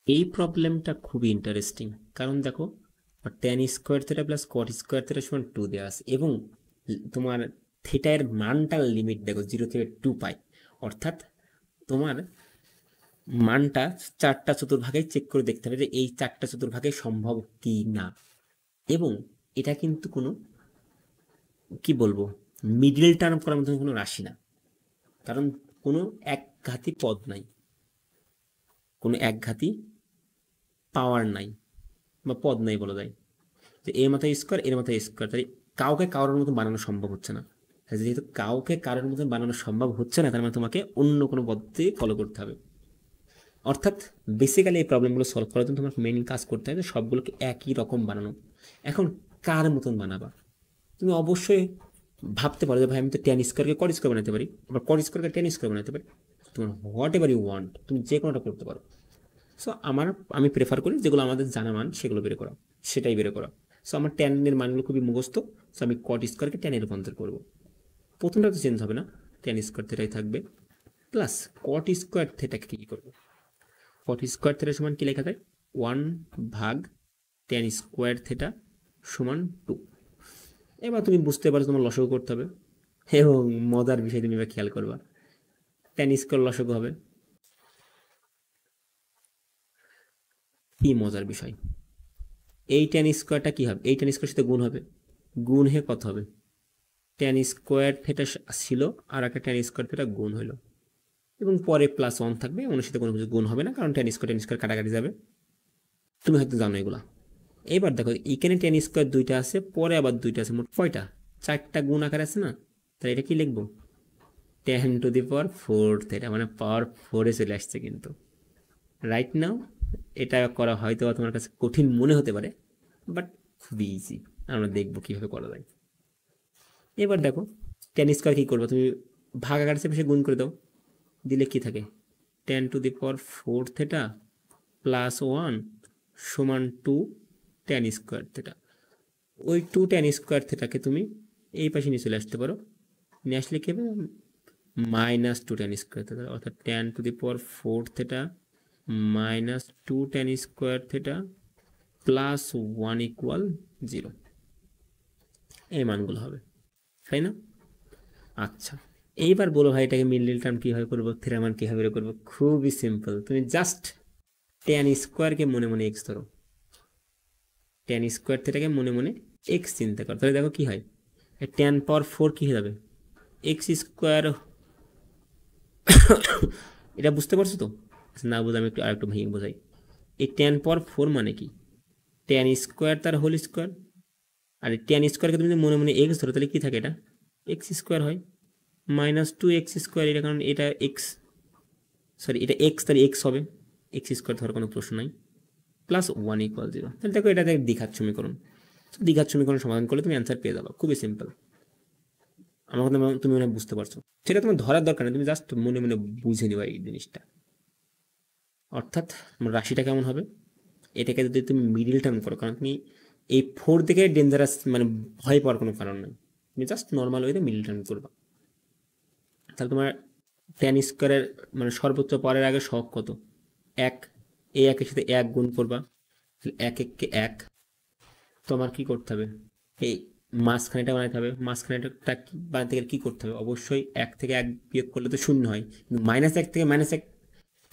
এই প্রবলেমটা খুবই ইন্টারেস্টিং, কারণ দেখো tan square theta plus cot square theta সমান 2 দেওয়া আছে, এবং তোমার থিটা এর মানটার লিমিট দেখো 0 থেকে 2 পাই। অর্থাৎ তোমার মানটা চারটা চতুর্ভাগে চেক করে দেখতে হবে যে এই চারটা চতুর্ভাগে সম্ভব কি না। এবং এটা কিন্তু কোনো, কি বলবো, মিডল টার্ম করার মতো কোনো রাশি না, কারণ কোনো একঘাতি পদ নাই, কোনো একঘাতি পাওয়ার নাই বা পদ নাই বলা যায়। যে এর মাথায় স্কোয়ার এর মাথায় স্কোয়ার, তাই কাউকে কারোর মতো বানানো সম্ভব হচ্ছে না। যেহেতু কাউকে কারোর মতো বানানো সম্ভব হচ্ছে না, তার মানে তোমাকে অন্য কোনো পদ্ধতি ফলো করতে হবে। অর্থাৎ বেসিক্যালি এই প্রবলেমগুলো সলভ করার জন্য তোমার মেইন কাজ করতে হবে সবগুলোকে একই রকম বানানো। এখন কার মতন বানাবা? তুমি অবশ্যই ভাবতে পারো যে ভাই আমি তো ট্যান স্কোয়ারকে কট স্কোয়ার বানাতে পারি, আবার কট স্কোয়ারকে ট্যান স্কোয়ার বানাতে পারি। তোমার হোয়াট এভার ইউ ওয়ান্ট, তুমি যে কোনোটা করতে পারো। সো আমি প্রেফার করি যেগুলো আমাদের জানা মান সেগুলো বের করা, সেটাই বের করা। সো আমার ট্যানের মানগুলো খুবই মুখস্থ। সো আমি কট স্কোয়ারকে ট্যানে রূপান্তর করবো। প্রথমটা তো চেঞ্জ হবে না, ট্যান স্কোয়ার থেটাই থাকবে, প্লাস কট স্কোয়ার থেটাকে কি করবো? কট স্কোয়ার থেটা সমান কি লেখা যায়? 1 ভাগ ট্যান স্কোয়ার থেটা সমান 2। এবার তুমি বুঝতে পারছো তোমার লসাগু করতে হবে, এবং মজার বিষয় তুমি এবার খেয়াল করবা, ট্যান স্কোয়ার লসাগু হবে। কি মজার বিষয়, এই ট্যান স্কোয়ারটা কি হবে? এই ট্যান স্কোয়ার সাথে গুণ হবে, গুণ হয়ে কত হবে? ট্যান স্কোয়ার থেটা ছিল, আর একটা ট্যান স্কোয়ার থেটা গুণ হলো, এবং পরে +1 থাকবে, ওনার সাথে কোনো কিছু গুণ হবে না, কারণ ট্যান স্কোয়ার কাটাকাটি যাবে। তুমি হয়তো জানো এগুলা। এবার দেখো এখানে ট্যান স্কোয়ার দুইটা আছে, পরে আবার দুইটা আছে, মোট কয়টা? চারটা গুণ আকার আছে না? তাহলে এটা কি লিখবো? 10⁴ থেটা, মানে পাওয়ার 4-এ চলে আসছে কিন্তু। রাইট নাও এটা করা হয়তো তোমার কাছে কঠিন মনে হতে পারে, বাট খুবই ইজি। আমরা দেখবো কিভাবে করা যায়। এবার দেখো ট্যান স্কোয়ার কি করবো তুমি? ভাগ আকার চেপে গুণ করে দাও, দিলে কি থাকে? 10⁴ থেটা +1 সমান 2 ট্যান স্কোয়ার থেটা। ওই 2 ট্যান স্কোয়ার থেটাকে তুমি এই পাশে নিয়ে চলে আসতে পারো, নিয়ে আসলে কি হবে? -2 ট্যান স্কোয়ার থেটা, অর্থাৎ 10⁴ theta -2 tan square theta +1 equal 0। এই মানগুলো হবে, তাই না? আচ্ছা, এইবার বলো ভাই এটাকে মিডল টার্ম কিভাবে করবো, থিটা মান কিভাবে বের করবো? খুবই সিম্পল, তুমি জাস্ট ট্যান স্কোয়ারকে মনে মনে এক্স ধরো, ট্যান স্কোয়ার থেটাকে মনে মনে এক্স চিন্তা করো, তাহলে দেখো কি হয়। ট্যান⁴ কি হয়ে যাবে? X square. এটা বুঝতে পারছো তো? না বুঝে আমি একটু আরেকটু ভেঙে বোঝাই। এই ট্যান⁴ মানে কি? ট্যান স্কোয়ার তার হোল স্কোয়ার। আর ট্যান স্কোয়ারকে তুমি যদি মনে মনে এক্স ধরো, তাহলে কি থাকে? এটা এক্স স্কোয়ার হয়, -2x²। এটা কারণ এটা এক্স, সরি এটা এক্স, তাহলে এক্স হবে, এক্স স্কোয়ার ধরার কোনো প্রশ্ন নাই, +1 ইকুয়াল 0। তাহলে দেখো এটা দ্বিঘাত সমীকরণ। দ্বিঘাত সমীকরণ সমাধান করলে তুমি অ্যান্সার পেয়ে যাবে, খুবই সিম্পল। আমার কথা তুমি মনে হয় বুঝতে পারছো। সেটা তোমার ধরার দরকার নেই, তুমি জাস্ট মনে মনে বুঝে নিবা এই জিনিসটা। অর্থাৎ রাশিটা কেমন হবে? এটাকে যদি তুমি মিডিল টার্ম করো, কারণ তুমি এই 4 দিকে ডেঞ্জারাস, মানে ভয় পাওয়ার কোনো কারণ নেই, তুমি জাস্ট নর্মাল ওয়েতে মিডিল টার্ম করবা। তাহলে তোমার ট্যান স্কোয়ারের মানে সর্বোচ্চ পাওয়ারের আগে সহগ কত? 1। এই 1-এর সাথে 1 গুণ করবা, তাহলে 1 × 1 = 1। তোমার কি করতে হবে? এই মাঝখানেটা বানাতে হবে। মাঝখানেটা বানাতে গেলে কি করতে হবে? অবশ্যই 1 থেকে 1 বিয়োগ করলে তো 0 হয়, কিন্তু -1 থেকে -1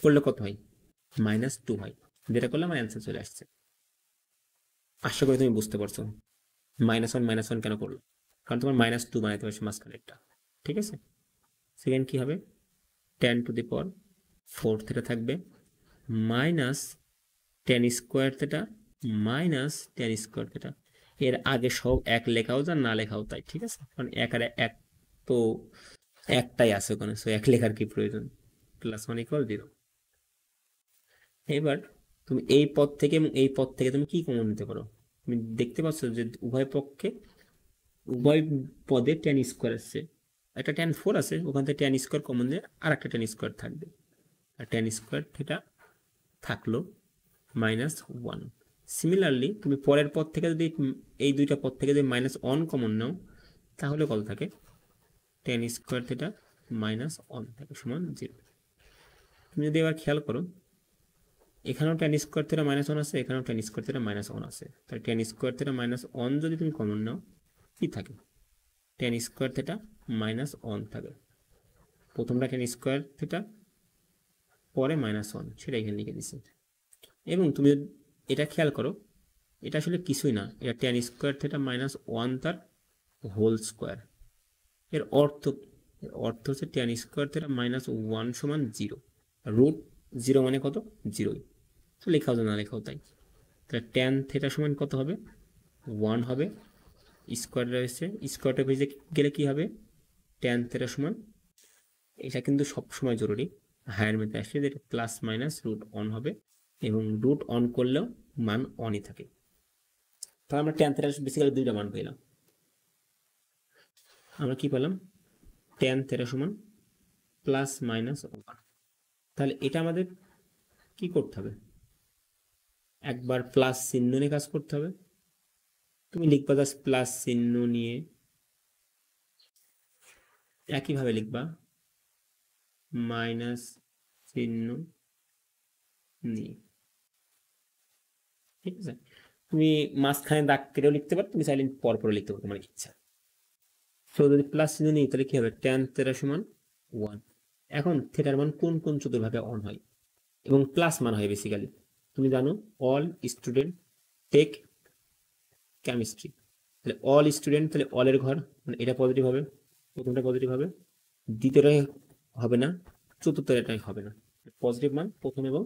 করলে কত হয়? -2 হয়। যেটা করলে আমার অ্যান্সার চলে আসছে। আশা করি তুমি বুঝতে পারছো -1 কেন করলো, কারণ তোমার -2 বানাতে হবে মাঝখানেরটা। ঠিক আছে? সেকেন্ড কি হবে? 10⁴ থেটা থাকবে, minus tan square theta minus tan square theta. এর আগে সব 1 লেখাও যা, না লেখাও তাই, ঠিক আছে? কারণ 1 আর 1 তো একটাই আছে ওখানে, সো 1 লেখার কি প্রয়োজন? +1 ইকুয়াল 0। এবার তুমি এই পদ থেকে এবং এই পদ থেকে তুমি কি কমন নিতে পারো? তুমি দেখতে পাচ্ছ যে উভয় পদে ট্যান স্কোয়ার আসছে, একটা ট্যান⁴ আছে, ওখান থেকে ট্যান স্কোয়ার কমন দিয়ে আর একটা ট্যান স্কোয়ার থাকবে, আর ট্যান স্কোয়ার থেটা থাকলো -1। সিমিলারলি তুমি পরের পদ থেকে যদি এই দুইটা পদ থেকে যদি -1 কমন নাও, তাহলে কত থাকে? ট্যান স্কোয়ার থেটা -1 থাকে সমান 0। তুমি যদি এবার খেয়াল করো, এখানেও tan square theta minus one আছে, এখানেও tan square theta minus one আছে, তাহলে tan square theta minus one যদি তুমি কমন নাও কি থাকে, tan square theta minus one থাকে। প্রথমটা ট্যান স্কোয়ার থিটা, পরে মাইনাস ওয়ান, সেটা এখানে লিখে দিচ্ছি। এবং তুমি এটা খেয়াল করো, এটা আসলে কিছুই না, এটা tan square theta minus one তার হোল স্কোয়ার। এর অর্থ হচ্ছে tan square theta minus one সমান জিরো। রুট জিরো মানে কত, জিরোই। তো লেখাও তো না লেখাও তাই। তাহলে ট্যান থিটা সমান কত হবে, ওয়ান হবে। স্কোয়ার রয়েছে, স্কোয়ারটা ভেজে গেলে কি হবে, ট্যান থিটা সমান, এটা কিন্তু সবসময় জরুরি, হায়ার মেথে আসলে যেটা প্লাস মাইনাস রুট অন হবে, এবং রুট অন করলেও মান অনই থাকে। তাহলে আমরা ট্যান থিটা বেসিক্যালি দুইটা মান পেলাম। আমরা কি পেলাম, ট্যান থিটা সমান প্লাস মাইনাস ওয়ান। তাহলে এটা আমাদের কি করতে হবে, একবার প্লাস চিহ্ন নিয়ে কাজ করতে হবে। তুমি লিখবা জাস্ট প্লাস চিহ্ন নিয়ে, একইভাবে লিখবা মাইনাস চিহ্ন নিয়ে, ঠিক আছে। তুমি মাঝখানে দাগ কেটেও লিখতে পারো, তুমি চাইলে পরপর লিখতে পারো, তোমার ইচ্ছা। তো যদি প্লাস চিহ্ন নিই তাহলে কি হবে, ট্যান থিটা সমান ওয়ান। এখন থিটার মান কোন কোন চতুর্ভাগে অন হয় এবং প্লাস মান হয় বেসিক্যালি, তুমি জানো, অল স্টুডেন্ট টেক কেমিস্ট্রি। তাহলে অল স্টুডেন্ট, তাহলে অলের ঘর, মানে এটা পজিটিভ হবে, প্রথমটা পজিটিভ হবে, দ্বিতীয়টাই হবে না, চতুর্থটাই হবে না। পজিটিভ মান প্রথম এবং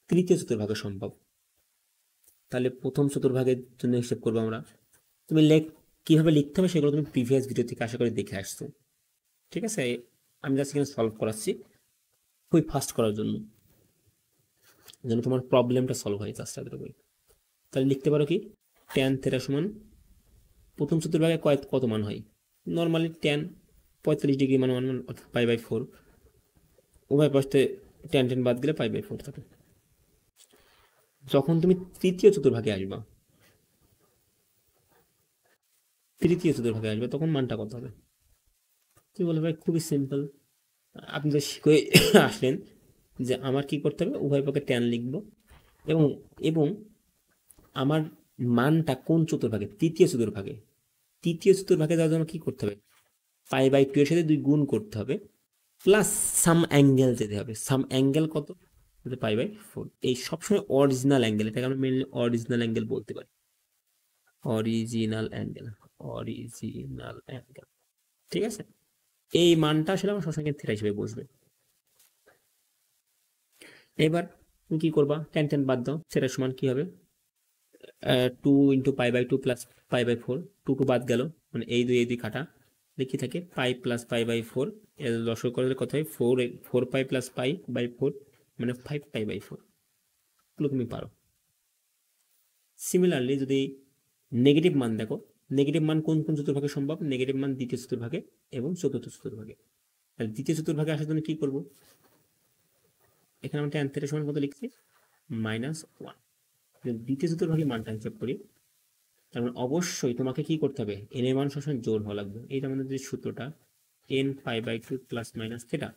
তৃতীয় চতুর্ভাগে সম্ভব। তাহলে প্রথম চতুর্ভাগের জন্য হিসেব করবো আমরা। তুমি কিভাবে লিখতে হবে সেগুলো তুমি প্রিভিয়াস ভিডিও থেকে আশা করি দেখে আসছো, ঠিক আছে। আমি জাস্ট এখানে সলভ করাচ্ছি খুবই ফাস্ট করার জন্য, যেন তোমার প্রবলেমটা সলভ হয় জাস্ট এতটুকুই। তাহলে লিখতে পারো কি, ট্যান থিটা সমান প্রথম চতুর্ভাগে কত মান হয়, নর্মালি ট্যান 45 ডিগ্রি মান মান পাই বাই ফোর, উভয় পাশে ট্যান ট্যান বাদ গেলে পাই বাই ফোর থাকে। যখন তুমি তৃতীয় চতুর্ভাগে আসবা, তখন মানটা কত হবে, তুমি বলবে ভাই খুবই সিম্পল, আপনি তো শিখে আসলেন যে আমার কি করতে হবে, উভয় পক্ষে ট্যান লিখব, এবং এবং আমার মানটা কোন চতুর্ভাগে, তৃতীয় চতুর্ভাগে যাওয়ার জন্য কি করতে হবে, পাই বাই টু এর সাথে 2 গুণ করতে হবে, প্লাস সাম অ্যাঙ্গেল যেতে হবে। সাম অ্যাঙ্গেল কত, পাই বাই ফোর। এই সবসময় অরিজিনাল অ্যাঙ্গেল, এটাকে আমরা মেনলি অরিজিনাল অ্যাঙ্গেল বলতে পারি, অরিজিনাল অ্যাঙ্গেল, অরিজিনাল অ্যাঙ্গেল, ঠিক আছে। এই মানটা আসলে আমার সবসময় থিটা হিসেবে বসবে। এবার তুমি কি করবা, ট্যান ট্যান বাদ দাও, সেটা সমান কি হবে, 2 × π/2 প্লাস π/4, 2 বাদ গেল, মানে এই দুই কাটা, লিখি থাকে পাই প্লাস π/4, এর লসাগু করলে কত হয়, 4π প্লাস π/4, মানে 5π/4, এগুলো তুমি পারো। সিমিলারলি যদি নেগেটিভ মান দেখো, নেগেটিভ মান কোন কোন চতুর্ভাগে সম্ভব, নেগেটিভ মান দ্বিতীয় চতুর্ভাগে এবং চতুর্থ চতুর্ভাগে। তাহলে দ্বিতীয় চতুর্ভাগে আসার জন্য কি করব, এখানে আমরা ট্যান থিটা সমান কত লিখছি, -1। দ্বিতীয় চতুর্ভাগে মানটা হিসাব করি, তার মানে অবশ্যই তোমাকে কি করতে হবে, এন এর মান সবসময় জোর হওয়া লাগবে। এইটা আমাদের যে সূত্রটা, n π/2 plus minus theta,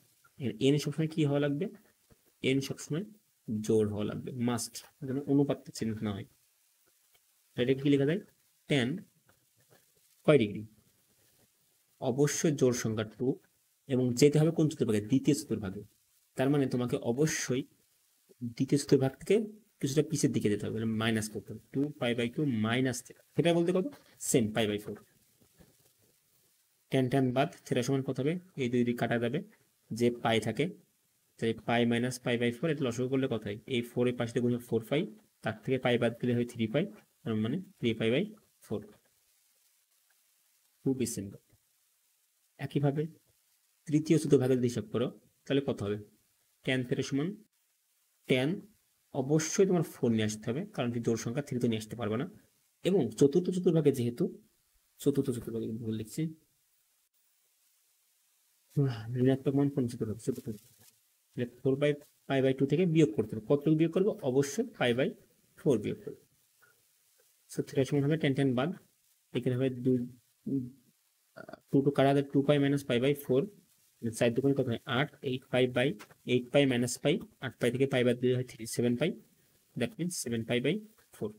n সবসময় কি হওয়া লাগবে, এন সবসময় জোর হওয়া লাগবে, মাস্ট, যেন অনুপাতটা চেঞ্জ না হয়। এটা কি লেখা যায়, ট্যান কয় ডিগ্রি, অবশ্যই জোর সংখ্যা 2, এবং যেতে হবে কোন চতুর্ভাগে, দ্বিতীয় চতুর্ভাগে। তার মানে তোমাকে অবশ্যই দ্বিতীয় চতুর্ভাগ থেকে কিছুটা পিছের দিকে যেতে হবে, মাইনাস করতে হবে, 2π/2 মাইনাস থিটা, থিটা বলতে কত, সেম π/4। ট্যান ট্যান বাদ, থিটা সমান কত হবে, এই দুই কাটা যাবে, যে পাই থাকে, তাই পাই মাইনাস π/4, এটা লসাগু করলে কত হয়, এই 4 এর পাশে গুণ 4π, তার থেকে পাই বাদ দিলে হয় 3π, তার মানে 3π/4। খুবই সিম্পল। একইভাবে তৃতীয় চতুর্ভাগের যদি হিসাব করো তাহলে কত হবে, ট্যান থিটা সমান, ট্যান অবশ্যই তোমার 4 নিয়ে আসতে হবে, কারণ কি জোড় সংখ্যা 3 তো নিয়ে আসতে পারবে না। এবং চতুর্থ চতুর্ভাগে যেহেতু, চতুর্থ চতুর্ভাগে ভুল লিখছি, ঋণাত্মক মান কোন চতুর্ভাগ, চতুর্থ, 4π/2 থেকে বিয়োগ করতে হবে, কতটুকু বিয়োগ করবো, অবশ্যই π/4 বিয়োগ করবো। সো থিটা সমান হবে ট্যান ট্যান বাদ, এখানে হবে 2 কাটা 2π - π/4, চার দুগুণে কত হয় 8, 8 পাই মাইনাস পাই, 8 পাই থেকে পাই বাদ দিলে হয় 3, 7 pi, that means 7 pi by 4।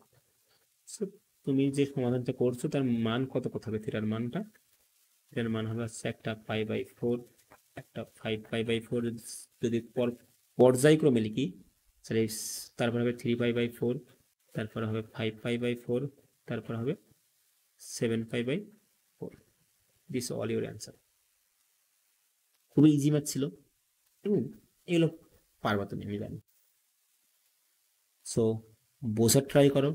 So তুমি যে সমাধানটা করছো তার মান কত হবে থিটার মানটা? থিটার মান হবে হচ্ছে একটা পাই বাই 4, একটা 5 পাই বাই 4। যদি পর্যায়ক্রমে লিখি তাহলে তারপর হবে 3 পাই বাই 4, তারপর হবে 5 পাই বাই 4, তারপর হবে 7 pi by 4। This all your answer. খুবই ইজি ম্যাথ ছিল এবং এগুলো পারবা তুমি, আমি জানি। সো বোঝার ট্রাই করো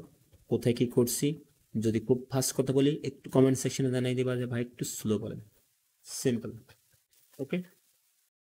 কোথায় কি করছি। যদি খুব ফাস্ট কথা বলি একটু কমেন্ট সেকশনে জানাই দিবা যে ভাই একটু স্লো বলেন। সিম্পল। ওকে।